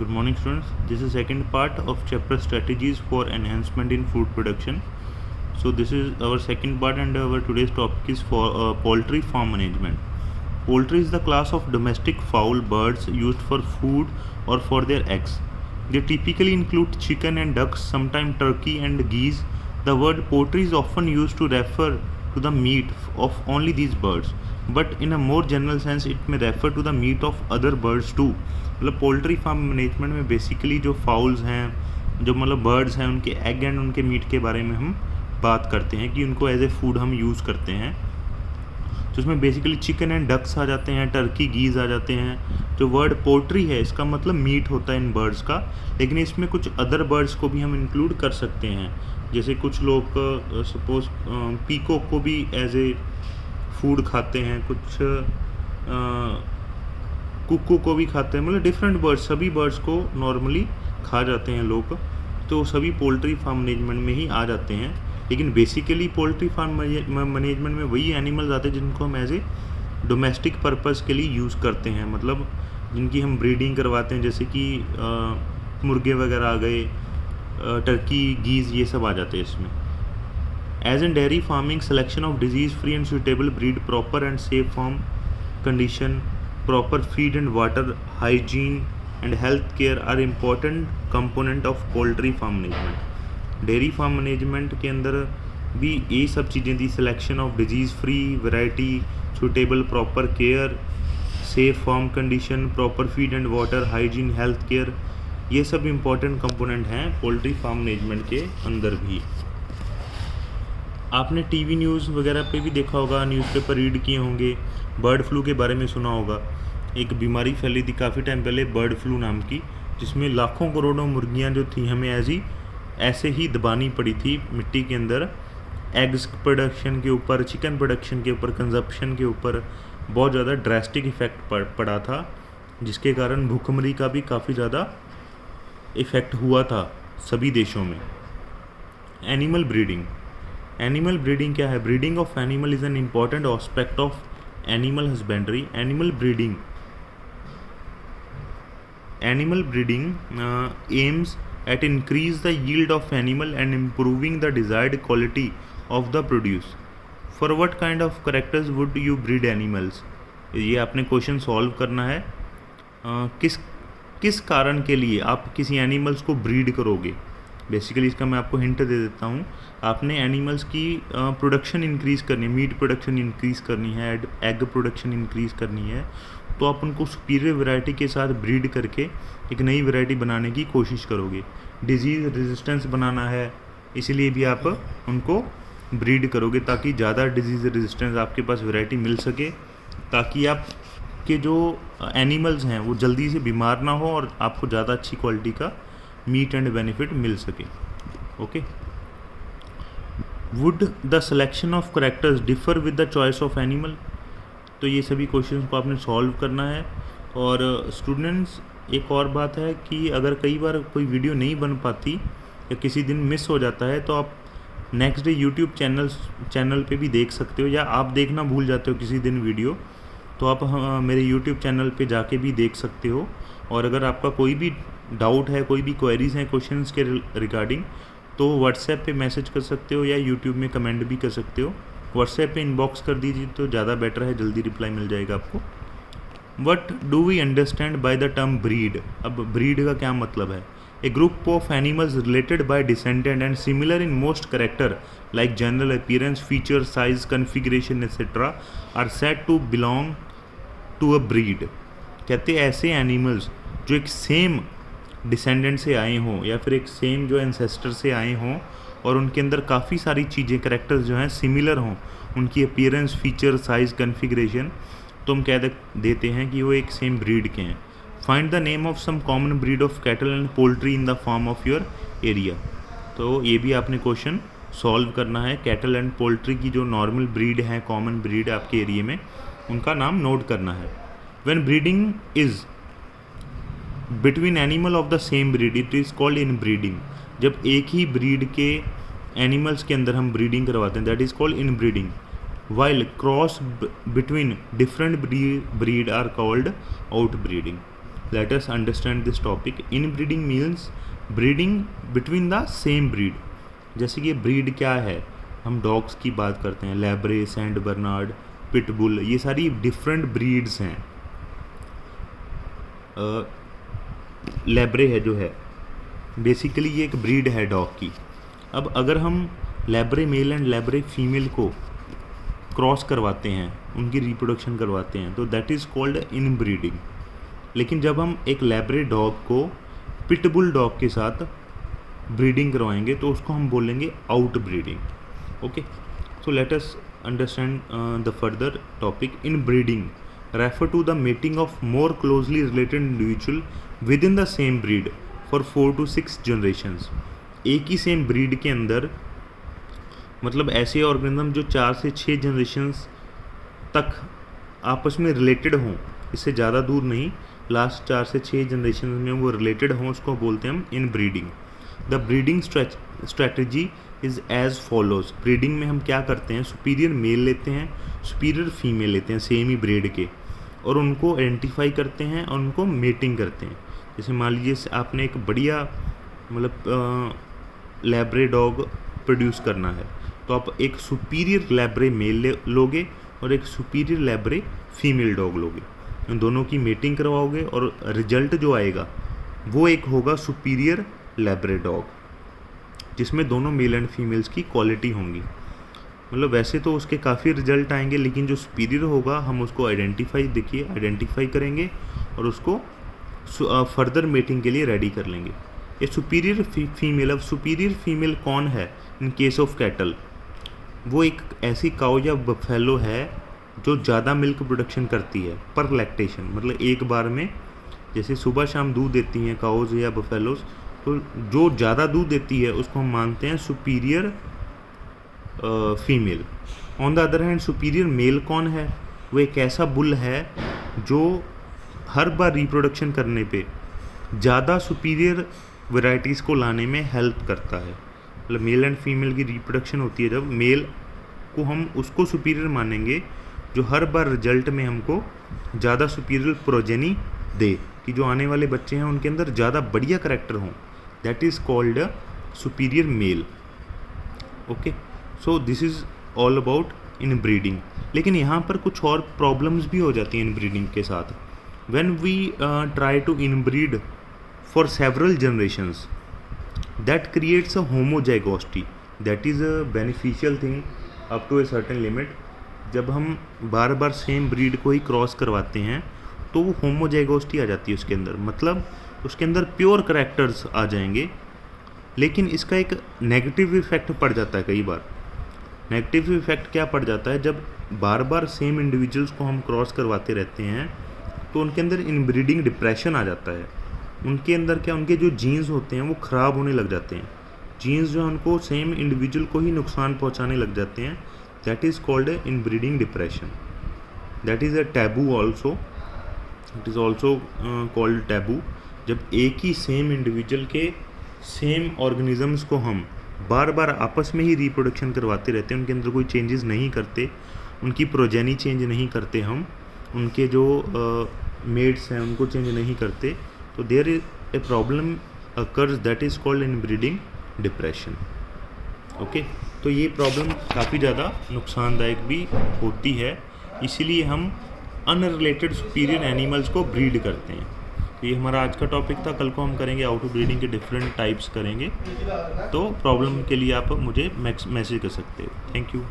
Good morning, students. This is second part of chapter strategies for enhancement in food production. So this is our second part, and our today's topic is for poultry farm management. Poultry is the class of domestic fowl birds used for food or for their eggs. They typically include chicken and ducks, sometimes turkey and geese. The word poultry is often used to refer to the meat of only these birds, but in a more general sense it may refer to the meat of other birds too. मतलब poultry farm management में basically जो fowls हैं, जो मतलब birds हैं, उनके egg and उनके meet के बारे में हम बात करते हैं कि उनको एज ए फूड हम यूज़ करते हैं. तो उसमें बेसिकली चिकन एंड डक्स आ जाते हैं, टर्की गीज आ जाते हैं. जो वर्ड पोल्ट्री है इसका मतलब मीट होता है इन बर्ड्स का, लेकिन इसमें कुछ अदर बर्ड्स को भी हम इंक्लूड कर सकते हैं. जैसे कुछ लोग सपोज पीकॉक को भी एज ए फूड खाते हैं, कुछ कुक्कू को भी खाते हैं. मतलब डिफरेंट बर्ड्स, सभी बर्ड्स को नॉर्मली खा जाते हैं लोग, तो सभी पोल्ट्री फार्म मैनेजमेंट में ही आ जाते हैं. लेकिन बेसिकली पोल्ट्री फार्म मैनेजमेंट में वही एनिमल्स आते हैं जिनको हम एज ए डोमेस्टिक पर्पस के लिए यूज़ करते हैं, मतलब जिनकी हम ब्रीडिंग करवाते हैं. जैसे कि मुर्गे वगैरह आ गए, टर्की गीज, ये सब आ जाते हैं इसमें. As in dairy farming, selection of disease free and suitable breed, proper and safe farm condition, proper feed and water, hygiene and health care are important component of poultry farm management. Dairy farm management के अंदर भी ये सब चीज़ें थी. Selection of disease free variety, suitable proper care, safe farm condition, proper feed and water, hygiene, health care, ये सब important component हैं पोल्ट्री फार्म मैनेजमेंट के अंदर भी. आपने टीवी न्यूज़ वगैरह पे भी देखा होगा, न्यूज़पेपर रीड किए होंगे, बर्ड फ्लू के बारे में सुना होगा. एक बीमारी फैली थी काफ़ी टाइम पहले, बर्ड फ्लू नाम की, जिसमें लाखों करोड़ों मुर्गियां जो थी हमें ऐसे ही दबानी पड़ी थी मिट्टी के अंदर. एग्स प्रोडक्शन के ऊपर, चिकन प्रोडक्शन के ऊपर, कंजप्शन के ऊपर बहुत ज़्यादा ड्रास्टिक इफ़ेक्ट पड़ा था, जिसके कारण भूखमरी का भी काफ़ी ज़्यादा इफ़ेक्ट हुआ था सभी देशों में. Animal breeding. एनिमल ब्रीडिंग क्या है? Breeding of animal is an important aspect of animal husbandry. Animal breeding aims at increase the yield of animal and improving the desired quality of the produce. For what kind of characters would you breed animals? ये आपने question solve करना है. किस कारण के लिए आप किसी एनिमल्स को ब्रीड करोगे. बेसिकली इसका मैं आपको हिंट दे देता हूँ. आपने एनिमल्स की प्रोडक्शन इंक्रीज़ करनी है, मीट प्रोडक्शन इंक्रीज़ करनी है, एग प्रोडक्शन इंक्रीज़ करनी है, तो आप उनको सुपीरियर वैरायटी के साथ ब्रीड करके एक नई वैरायटी बनाने की कोशिश करोगे. डिजीज़ रेजिस्टेंस बनाना है, इसीलिए भी आप उनको ब्रीड करोगे ताकि ज़्यादा डिजीज़ रेजिस्टेंस आपके पास वैरायटी मिल सके, ताकि आप के जो एनिमल्स हैं वो जल्दी से बीमार ना हो और आपको ज़्यादा अच्छी क्वालिटी का मीट एंड बेनिफिट मिल सके. Okay. Would the selection of characters differ with the choice of animal. तो ये सभी क्वेश्चंस को आपने सॉल्व करना है. और स्टूडेंट्स, एक और बात है कि अगर कई बार कोई वीडियो नहीं बन पाती या किसी दिन मिस हो जाता है, तो आप नेक्स्ट डे यूट्यूब चैनल पे भी देख सकते हो, या आप देखना भूल जाते हो किसी दिन वीडियो, तो आप मेरे यूट्यूब चैनल पे जाके भी देख सकते हो. और अगर आपका कोई भी डाउट है, कोई भी क्वेरीज़ हैं क्वेश्चंस के रिगार्डिंग, तो व्हाट्सएप पे मैसेज कर सकते हो या यूट्यूब में कमेंट भी कर सकते हो. व्हाट्सएप पे इनबॉक्स कर दीजिए तो ज़्यादा बेटर है, जल्दी रिप्लाई मिल जाएगा आपको. What do we understand by the term breed. अब ब्रीड का क्या मतलब है? A group of animals related by descendant and similar in most character like general appearance, feature, size, configuration etcetera are said to belong to a breed. कहते हैं ऐसे animals जो एक सेम डिसेंडेंट से आए हों या फिर एक सेम जो एंसेस्टर से आए हों और उनके अंदर काफ़ी सारी चीज़ें, करैक्टर्स जो हैं सिमिलर हों, उनकी अपीयरेंस, फीचर, साइज़, कन्फिग्रेशन, तो हम कह देते हैं कि वो एक सेम ब्रीड के हैं. Find the name of some common breed of cattle and poultry in the farm of your area. तो ये भी आपने क्वेश्चन सॉल्व करना है. कैटल एंड पोल्ट्री की जो नॉर्मल ब्रीड है, कॉमन ब्रीड आपके एरिया में, उनका नाम नोट करना है. When breeding is between animal of the same breed it is called in breeding. जब एक ही ब्रीड के एनिमल्स के अंदर हम ब्रीडिंग करवाते हैं, that is called inbreeding. While cross between different breed are called outbreeding. Let us understand this topic. Inbreeding means breeding between the same breed. जैसे कि ब्रीड क्या है, हम डॉग्स की बात करते हैं, लैब्रे, सेंट बर्नार्ड, पिटबुल, ये सारी डिफरेंट ब्रीड्स हैं. लैब्रे है जो है बेसिकली ये एक ब्रीड है डॉग की. अब अगर हम Labrador male and Labrador female को क्रॉस करवाते हैं, उनकी रिप्रोडक्शन करवाते हैं, तो that is called inbreeding. लेकिन जब हम एक लैब्रे डॉग को पिटबुल डॉग के साथ ब्रीडिंग करवाएंगे तो उसको हम बोलेंगे outbreeding. Okay, so let us understand the further topic. Inbreeding refer to the mating of more closely related individual within the same breed for 4 to 6 generations. एक ही same breed के अंदर मतलब ऐसे organism जो 4 से 6 generations तक आपस में रिलेटेड हों, इससे ज़्यादा दूर नहीं, लास्ट 4 से 6 जनरेशन में वो रिलेटेड हों, उसको बोलते हैं हम inbreeding. The breeding strategy is as follows. Breeding में हम क्या करते हैं, सुपीरियर मेल लेते हैं, सुपीरियर फीमेल लेते हैं सेम ही ब्रीड के, और उनको आइडेंटिफाई करते हैं और उनको मेटिंग करते हैं. जैसे मान लीजिए आपने एक बढ़िया मतलब लैब्रे डॉग प्रोड्यूस करना है, तो आप एक सुपीरियर लैब्रे मेल लोगे और एक सुपीरियर लैब्रे फीमेल डॉग लोगे. उन दोनों की मेटिंग करवाओगे और रिजल्ट जो आएगा वो एक होगा सुपीरियर लैब्रे डॉग, जिसमें दोनों मेल एंड फीमेल्स की क्वालिटी होंगी. मतलब वैसे तो उसके काफ़ी रिजल्ट आएंगे, लेकिन जो सुपीरियर होगा हम उसको आइडेंटिफाई करेंगे और उसको फर्दर मेटिंग के लिए रेडी कर लेंगे. ये सुपीरियर फीमेल. अब सुपीरियर फीमेल कौन है इन केस ऑफ कैटल? वो एक ऐसी काउ या बफेलो है जो ज़्यादा मिल्क प्रोडक्शन करती है पर लैक्टेशन. मतलब एक बार में जैसे सुबह शाम दूध देती हैं काउज या बफेलोज, तो जो ज़्यादा दूध देती है उसको हम मानते हैं superior female. On the other hand superior male कौन है? वो एक ऐसा बुल है जो हर बार रिप्रोडक्शन करने पे ज़्यादा सुपीरियर वैरायटीज़ को लाने में हेल्प करता है. मतलब मेल एंड फीमेल की रिप्रोडक्शन होती है, जब मेल को हम उसको सुपीरियर मानेंगे जो हर बार रिजल्ट में हमको ज़्यादा सुपीरियर प्रोजेनी दे, कि जो आने वाले बच्चे हैं उनके अंदर ज़्यादा बढ़िया करैक्टर हों. That is called superior male. Okay, so this is all about inbreeding. लेकिन यहाँ पर कुछ और प्रॉब्लम्स भी हो जाती हैं इन ब्रीडिंग के साथ. When we try to inbreed for several generations, that creates a homozygosity. That is a beneficial thing up to a certain limit. जब हम बार बार सेम ब्रीड को ही क्रॉस करवाते हैं तो वो होमोजाइगोसिटी आ जाती है उसके अंदर. मतलब उसके अंदर प्योर करैक्टर्स आ जाएंगे. लेकिन इसका एक नेगेटिव इफेक्ट पड़ जाता है कई बार. नेगेटिव इफेक्ट क्या पड़ जाता है, जब बार बार सेम इंडिविजुअल्स को हम क्रॉस करवाते रहते हैं तो उनके अंदर इनब्रीडिंग डिप्रेशन आ जाता है. उनके अंदर क्या, उनके जो जीन्स होते हैं वो ख़राब होने लग जाते हैं. जीन्स जो उनको सेम इंडिविजुअल को ही नुकसान पहुंचाने लग जाते हैं. That is called inbreeding depression. That is a taboo also. It is also called taboo. जब एक ही सेम इंडिविजुअल के सेम ऑर्गेनिजम्स को हम बार बार आपस में ही रिप्रोडक्शन करवाते रहते हैं, उनके अंदर कोई चेंजेस नहीं करते, उनकी प्रोजेनी चेंज नहीं करते, हम उनके जो मेट्स हैं उनको चेंज नहीं करते, तो there is a problem occurs that is called inbreeding depression. Okay, तो ये प्रॉब्लम काफ़ी ज़्यादा नुकसानदायक भी होती है. इसीलिए हम अनरिलेटेड सुपीरियर एनिमल्स को ब्रीड करते हैं. तो ये हमारा आज का टॉपिक था. कल को हम करेंगे आउट ऑफ ब्रीडिंग के डिफरेंट टाइप्स करेंगे. तो प्रॉब्लम के लिए आप मुझे मैसेज कर सकते हो. Thank you.